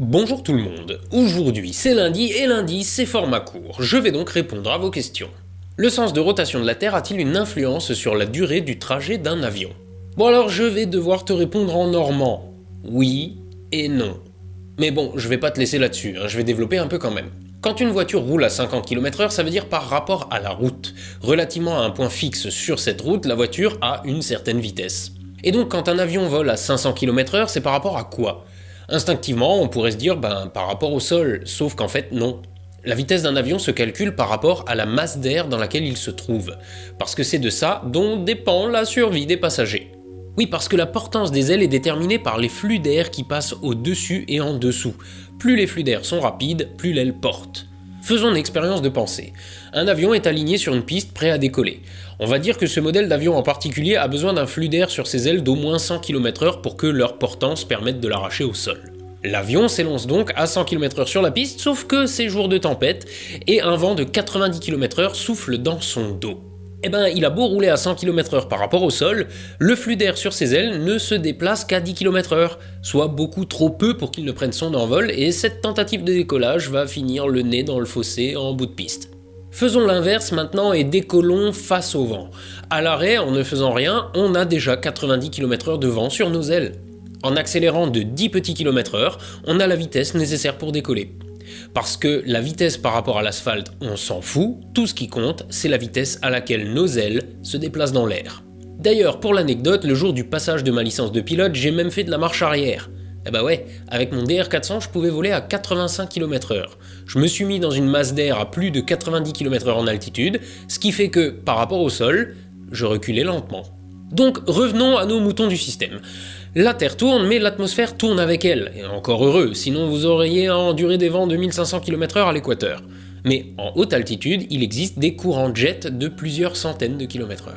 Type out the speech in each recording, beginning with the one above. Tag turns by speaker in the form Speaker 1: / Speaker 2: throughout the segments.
Speaker 1: Bonjour tout le monde, aujourd'hui c'est lundi et lundi c'est format court, je vais donc répondre à vos questions. Le sens de rotation de la Terre a-t-il une influence sur la durée du trajet d'un avion? Bon alors je vais devoir te répondre en normand, oui et non. Mais bon, je vais pas te laisser là-dessus, je vais développer un peu quand même. Quand une voiture roule à 50 km/h, ça veut dire par rapport à la route. Relativement à un point fixe sur cette route, la voiture a une certaine vitesse. Et donc quand un avion vole à 500 km/h, c'est par rapport à quoi? Instinctivement, on pourrait se dire par rapport au sol, sauf qu'en fait non. La vitesse d'un avion se calcule par rapport à la masse d'air dans laquelle il se trouve, parce que c'est de ça dont dépend la survie des passagers. Oui, parce que la portance des ailes est déterminée par les flux d'air qui passent au-dessus et en dessous. Plus les flux d'air sont rapides, plus l'aile porte. Faisons une expérience de pensée. Un avion est aligné sur une piste prêt à décoller. On va dire que ce modèle d'avion en particulier a besoin d'un flux d'air sur ses ailes d'au moins 100 km/h pour que leur portance permette de l'arracher au sol. L'avion s'élance donc à 100 km/h sur la piste, sauf que c'est jour de tempête, et un vent de 90 km/h souffle dans son dos. Il a beau rouler à 100 km/h par rapport au sol, le flux d'air sur ses ailes ne se déplace qu'à 10 km/h, soit beaucoup trop peu pour qu'il ne prenne son envol, et cette tentative de décollage va finir le nez dans le fossé en bout de piste. Faisons l'inverse maintenant et décollons face au vent. À l'arrêt, en ne faisant rien, on a déjà 90 km/h de vent sur nos ailes. En accélérant de 10 petits km/h, on a la vitesse nécessaire pour décoller. Parce que la vitesse par rapport à l'asphalte, on s'en fout, tout ce qui compte, c'est la vitesse à laquelle nos ailes se déplacent dans l'air. D'ailleurs, pour l'anecdote, le jour du passage de ma licence de pilote, j'ai même fait de la marche arrière. Avec mon DR400, je pouvais voler à 85 km/h. Je me suis mis dans une masse d'air à plus de 90 km/h en altitude, ce qui fait que, par rapport au sol, je reculais lentement. Donc revenons à nos moutons du système. La Terre tourne, mais l'atmosphère tourne avec elle, et encore heureux, sinon vous auriez à endurer des vents de 1500 km/h à l'équateur. Mais en haute altitude, il existe des courants de jet de plusieurs centaines de km/h.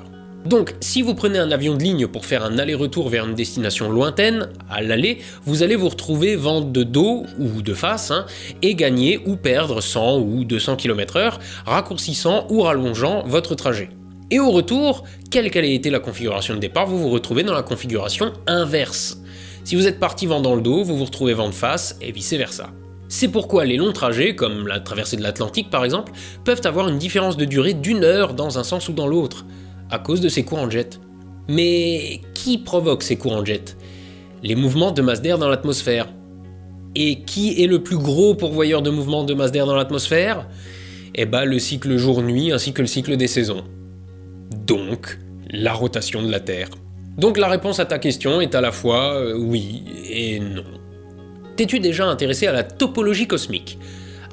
Speaker 1: Donc, si vous prenez un avion de ligne pour faire un aller-retour vers une destination lointaine, à l'aller, vous allez vous retrouver vent de dos ou de face, et gagner ou perdre 100 ou 200 km/h, raccourcissant ou rallongeant votre trajet. Et au retour, quelle qu'elle ait été la configuration de départ, vous vous retrouvez dans la configuration inverse. Si vous êtes parti vent dans le dos, vous vous retrouvez vent de face, et vice versa. C'est pourquoi les longs trajets, comme la traversée de l'Atlantique par exemple, peuvent avoir une différence de durée d'1 heure dans un sens ou dans l'autre, à cause de ces courants de jet. Mais qui provoque ces courants de jet? Les mouvements de masse d'air dans l'atmosphère. Et qui est le plus gros pourvoyeur de mouvements de masse d'air dans l'atmosphère? Le cycle jour-nuit ainsi que le cycle des saisons. Donc, la rotation de la Terre. Donc la réponse à ta question est à la fois oui et non. T'es-tu déjà intéressé à la topologie cosmique?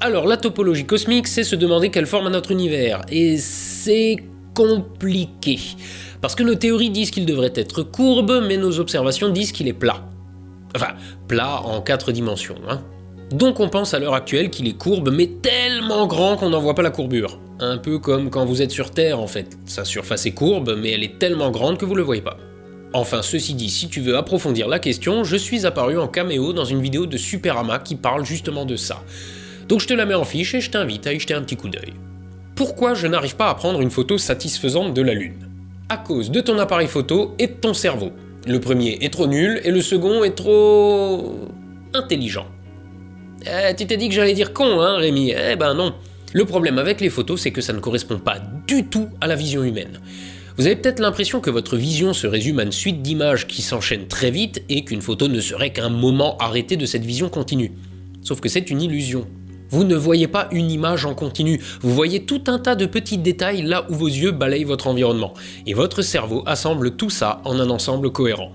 Speaker 1: Alors la topologie cosmique, c'est se demander quelle forme a notre univers, et c'est compliqué. Parce que nos théories disent qu'il devrait être courbe, mais nos observations disent qu'il est plat. Enfin, plat en 4 dimensions, Donc on pense à l'heure actuelle qu'il est courbe, mais tellement grand qu'on n'en voit pas la courbure. Un peu comme quand vous êtes sur Terre en fait. Sa surface est courbe, mais elle est tellement grande que vous le voyez pas. Enfin, ceci dit, si tu veux approfondir la question, je suis apparu en caméo dans une vidéo de Superama qui parle justement de ça. Donc je te la mets en fiche et je t'invite à y jeter un petit coup d'œil. Pourquoi je n'arrive pas à prendre une photo satisfaisante de la Lune? À cause de ton appareil photo et de ton cerveau. Le premier est trop nul et le second est trop... intelligent. Tu t'es dit que j'allais dire con, Rémi? Non. Le problème avec les photos, c'est que ça ne correspond pas du tout à la vision humaine. Vous avez peut-être l'impression que votre vision se résume à une suite d'images qui s'enchaînent très vite et qu'une photo ne serait qu'un moment arrêté de cette vision continue. Sauf que c'est une illusion. Vous ne voyez pas une image en continu, vous voyez tout un tas de petits détails là où vos yeux balayent votre environnement, et votre cerveau assemble tout ça en un ensemble cohérent.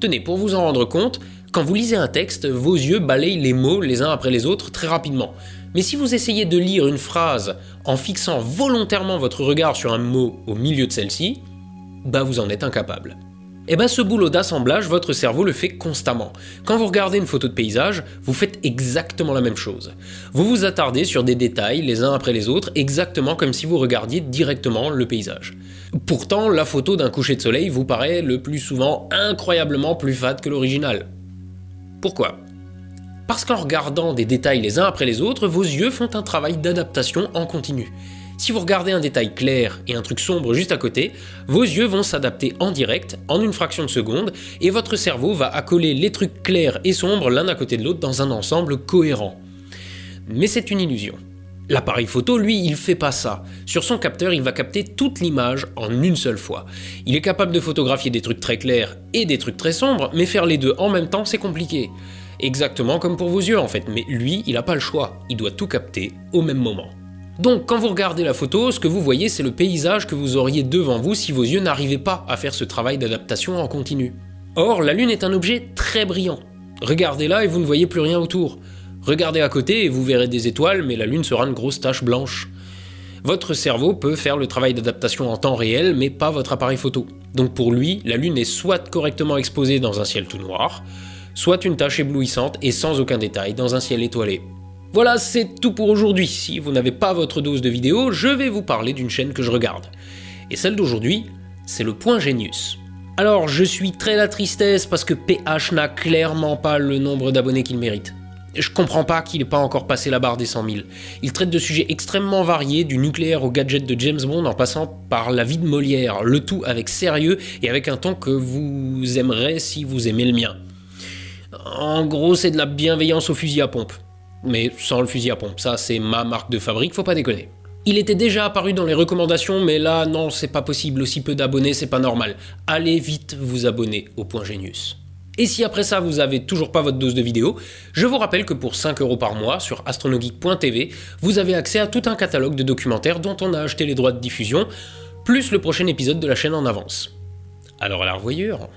Speaker 1: Tenez, pour vous en rendre compte, quand vous lisez un texte, vos yeux balayent les mots les uns après les autres très rapidement. Mais si vous essayez de lire une phrase en fixant volontairement votre regard sur un mot au milieu de celle-ci, vous en êtes incapable. Ce boulot d'assemblage, votre cerveau le fait constamment. Quand vous regardez une photo de paysage, vous faites exactement la même chose. Vous vous attardez sur des détails les uns après les autres, exactement comme si vous regardiez directement le paysage. Pourtant, la photo d'un coucher de soleil vous paraît le plus souvent incroyablement plus fade que l'original. Pourquoi? Parce qu'en regardant des détails les uns après les autres, vos yeux font un travail d'adaptation en continu. Si vous regardez un détail clair et un truc sombre juste à côté, vos yeux vont s'adapter en direct, en une fraction de seconde, et votre cerveau va accoler les trucs clairs et sombres l'un à côté de l'autre dans un ensemble cohérent. Mais c'est une illusion. L'appareil photo, lui, il fait pas ça. Sur son capteur, il va capter toute l'image en une seule fois. Il est capable de photographier des trucs très clairs et des trucs très sombres, mais faire les deux en même temps, c'est compliqué. Exactement comme pour vos yeux en fait, mais lui, il n'a pas le choix. Il doit tout capter au même moment. Donc quand vous regardez la photo, ce que vous voyez, c'est le paysage que vous auriez devant vous si vos yeux n'arrivaient pas à faire ce travail d'adaptation en continu. Or, la Lune est un objet très brillant. Regardez-la et vous ne voyez plus rien autour. Regardez à côté et vous verrez des étoiles, mais la Lune sera une grosse tache blanche. Votre cerveau peut faire le travail d'adaptation en temps réel, mais pas votre appareil photo. Donc pour lui, la Lune est soit correctement exposée dans un ciel tout noir, soit une tache éblouissante et sans aucun détail dans un ciel étoilé. Voilà, c'est tout pour aujourd'hui. Si vous n'avez pas votre dose de vidéos, je vais vous parler d'une chaîne que je regarde. Et celle d'aujourd'hui, c'est le Point Genius. Alors, je suis très la tristesse parce que PH n'a clairement pas le nombre d'abonnés qu'il mérite. Je comprends pas qu'il n'ait pas encore passé la barre des 100 000. Il traite de sujets extrêmement variés, du nucléaire au gadget de James Bond en passant par la vie de Molière, le tout avec sérieux et avec un ton que vous aimerez si vous aimez le mien. En gros, c'est de la bienveillance au fusil à pompe. Mais sans le fusil à pompe, ça c'est ma marque de fabrique, faut pas déconner. Il était déjà apparu dans les recommandations, mais là non, c'est pas possible, aussi peu d'abonnés, c'est pas normal. Allez vite vous abonner au Point Genius. Et si après ça vous avez toujours pas votre dose de vidéos, je vous rappelle que pour 5 € par mois sur astronogeek.tv, vous avez accès à tout un catalogue de documentaires dont on a acheté les droits de diffusion, plus le prochain épisode de la chaîne en avance. Alors à la revoyure.